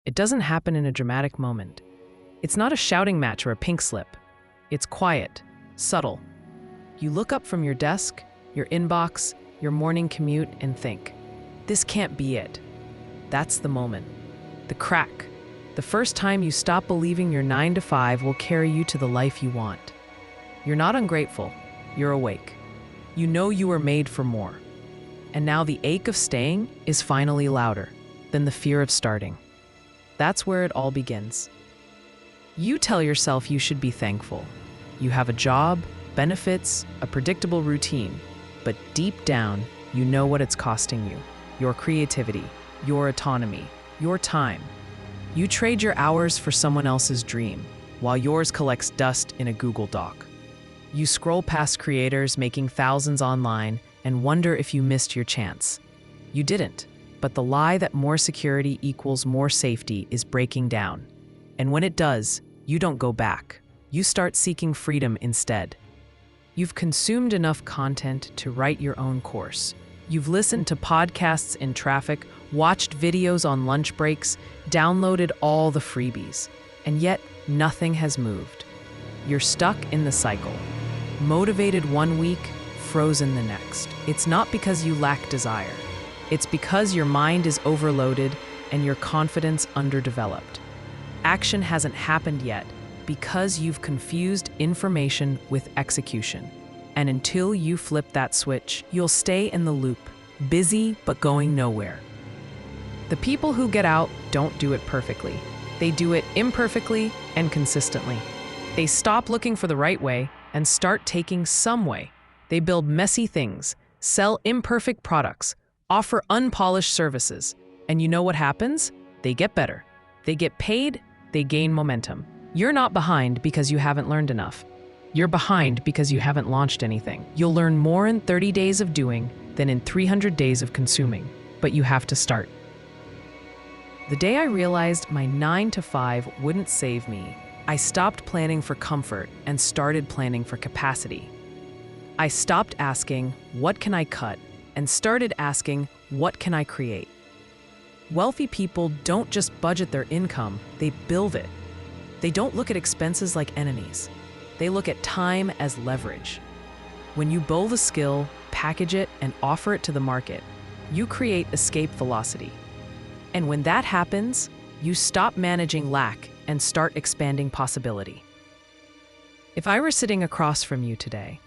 It doesn't happen in a dramatic moment. It's not a shouting match or a pink slip. It's quiet, subtle. You look up from your desk, your inbox, your morning commute, and think, this can't be it. That's the moment. The crack. The first time you stop believing your 9 to 5 will carry you to the life you want. You're not ungrateful. You're awake. You know you were made for more. And now the ache of staying is finally louder than the fear of starting. That's where it all begins. You tell yourself you should be thankful. You have a job, benefits, a predictable routine, but deep down, you know what it's costing you. Your creativity, your autonomy, your time. You trade your hours for someone else's dream, while yours collects dust in a Google Doc. You scroll past creators making thousands online and wonder if you missed your chance. You didn't, but the lie that more security equals more safety is breaking down. And when it does, you don't go back. You start seeking freedom instead. You've consumed enough content to write your own course. You've listened to podcasts in traffic, watched videos on lunch breaks, downloaded all the freebies, and yet nothing has moved. You're stuck in the cycle. Motivated one week, frozen the next. It's not because you lack desire. It's because your mind is overloaded and your confidence underdeveloped. Action hasn't happened yet because you've confused information with execution. And until you flip that switch, you'll stay in the loop, busy but going nowhere. The people who get out don't do it perfectly. They do it imperfectly and consistently. They stop looking for the right way and start taking some way. They build messy things, sell imperfect products, offer unpolished services. And you know what happens? They get better. They get paid, they gain momentum. You're not behind because you haven't learned enough. You're behind because you haven't launched anything. You'll learn more in 30 days of doing than in 300 days of consuming, but you have to start. The day I realized my 9 to 5 wouldn't save me, I stopped planning for comfort and started planning for capacity. I stopped asking, what can I cut? And started asking, what can I create? Wealthy people don't just budget their income, they build it. They don't look at expenses like enemies. They look at time as leverage. When you build a skill, package it, and offer it to the market, you create escape velocity. And when that happens, you stop managing lack and start expanding possibility. If I were sitting across from you today,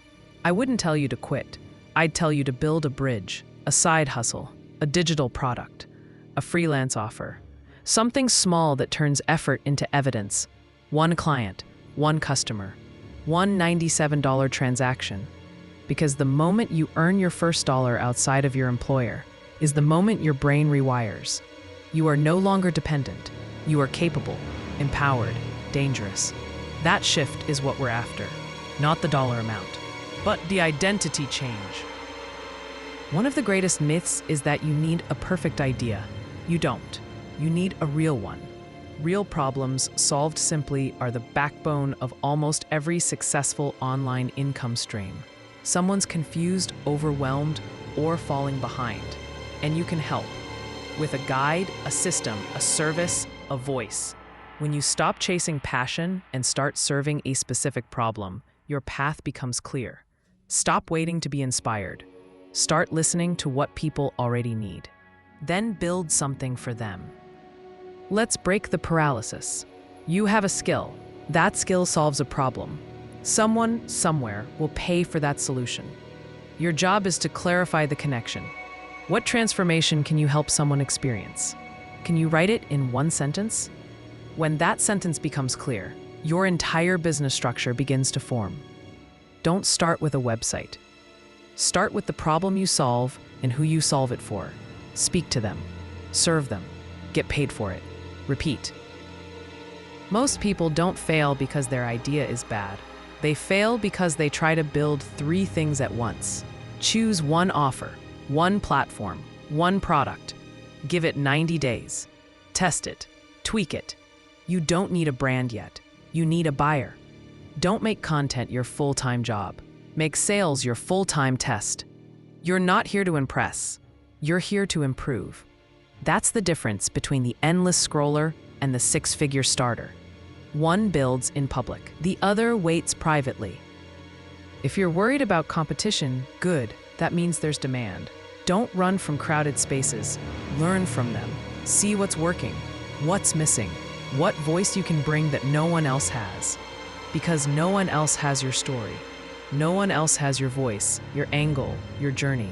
I wouldn't tell you to quit. I'd tell you to build a bridge, a side hustle, a digital product, a freelance offer, something small that turns effort into evidence. One client, one customer, one $97 transaction. Because the moment you earn your first dollar outside of your employer is the moment your brain rewires. You are no longer dependent. You are capable, empowered, dangerous. That shift is what we're after, not the dollar amount, but the identity change. One of the greatest myths is that you need a perfect idea. You don't. You need a real one. Real problems solved simply are the backbone of almost every successful online income stream. Someone's confused, overwhelmed, or falling behind, and you can help. With a guide, a system, a service, a voice. When you stop chasing passion and start serving a specific problem, your path becomes clear. Stop waiting to be inspired. Start listening to what people already need. Then build something for them. Let's break the paralysis. You have a skill. That skill solves a problem. Someone, somewhere, will pay for that solution. Your job is to clarify the connection. What transformation can you help someone experience? Can you write it in one sentence? When that sentence becomes clear, your entire business structure begins to form. Don't start with a website. Start with the problem you solve and who you solve it for. Speak to them. Serve them. Get paid for it. Repeat. Most people don't fail because their idea is bad. They fail because they try to build 3 things at once. Choose one offer, one platform, one product. Give it 90 days. Test it. Tweak it. You don't need a brand yet. You need a buyer. Don't make content your full-time job. Make sales your full-time test. You're not here to impress. You're here to improve. That's the difference between the endless scroller and the six-figure starter. One builds in public, the other waits privately. If you're worried about competition, good, that means there's demand. Don't run from crowded spaces. Learn from them. See what's working, what's missing, what voice you can bring that no one else has. Because no one else has your story. No one else has your voice, your angle, your journey.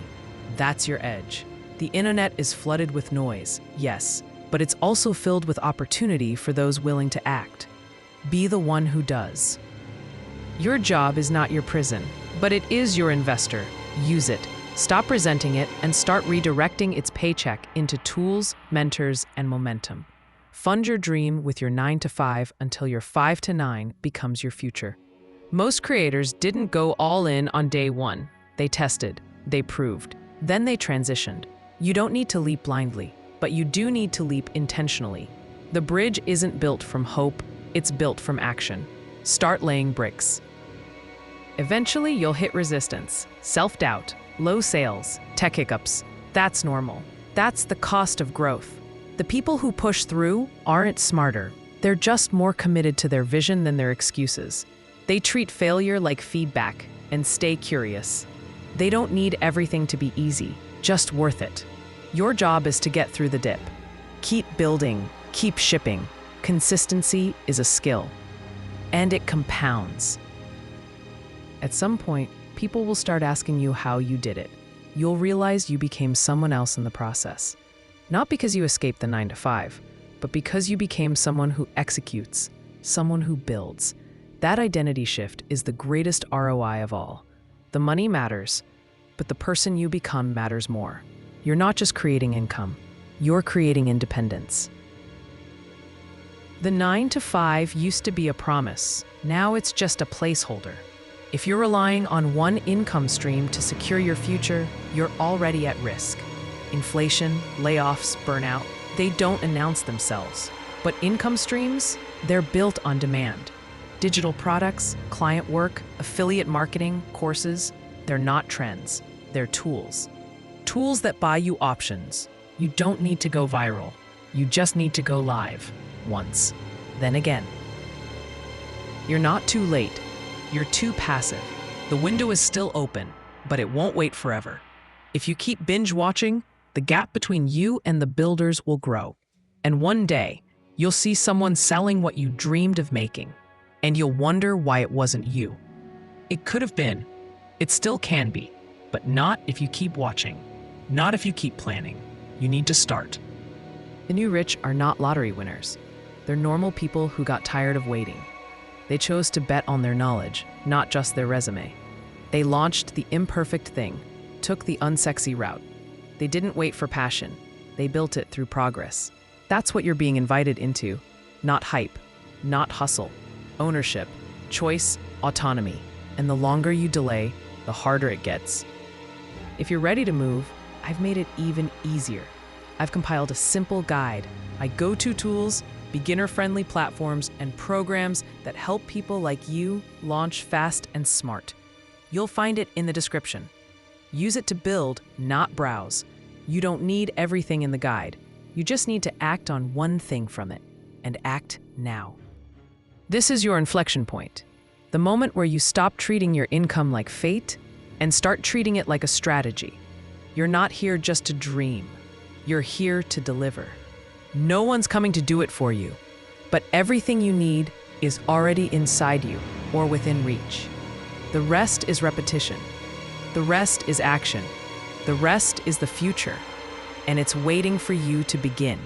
That's your edge. The internet is flooded with noise, yes, but it's also filled with opportunity for those willing to act. Be the one who does. Your job is not your prison, but it is your investor. Use it. Stop resenting it and start redirecting its paycheck into tools, mentors, and momentum. Fund your dream with your 9 to 5 until your 5 to 9 becomes your future. Most creators didn't go all in on day one. They tested, they proved, then they transitioned. You don't need to leap blindly, but you do need to leap intentionally. The bridge isn't built from hope, it's built from action. Start laying bricks. Eventually, you'll hit resistance, self-doubt, low sales, tech hiccups. That's normal. That's the cost of growth. The people who push through aren't smarter. They're just more committed to their vision than their excuses. They treat failure like feedback and stay curious. They don't need everything to be easy, just worth it. Your job is to get through the dip. Keep building, keep shipping. Consistency is a skill, and it compounds. At some point, people will start asking you how you did it. You'll realize you became someone else in the process. Not because you escaped the 9 to 5, but because you became someone who executes, someone who builds. That identity shift is the greatest ROI of all. The money matters, but the person you become matters more. You're not just creating income, you're creating independence. The 9 to 5 used to be a promise. Now it's just a placeholder. If you're relying on one income stream to secure your future, you're already at risk. Inflation, layoffs, burnout, they don't announce themselves. But income streams, they're built on demand. Digital products, client work, affiliate marketing, courses, they're not trends, they're tools. Tools that buy you options. You don't need to go viral. You just need to go live. Once, then again. You're not too late. You're too passive. The window is still open, but it won't wait forever. If you keep binge watching, the gap between you and the builders will grow. And one day, you'll see someone selling what you dreamed of making, and you'll wonder why it wasn't you. It could have been. It still can be, but not if you keep watching. Not if you keep planning. You need to start. The new rich are not lottery winners. They're normal people who got tired of waiting. They chose to bet on their knowledge, not just their resume. They launched the imperfect thing, took the unsexy route. They didn't wait for passion. They built it through progress. That's what you're being invited into. Not hype, not hustle. Ownership, choice, autonomy. And the longer you delay, the harder it gets. If you're ready to move, I've made it even easier. I've compiled a simple guide, my go-to tools, beginner-friendly platforms, and programs that help people like you launch fast and smart. You'll find it in the description. Use it to build, not browse. You don't need everything in the guide. You just need to act on one thing from it, and act now. This is your inflection point. The moment where you stop treating your income like fate and start treating it like a strategy. You're not here just to dream. You're here to deliver. No one's coming to do it for you, but everything you need is already inside you or within reach. The rest is repetition. The rest is action. The rest is the future, and it's waiting for you to begin.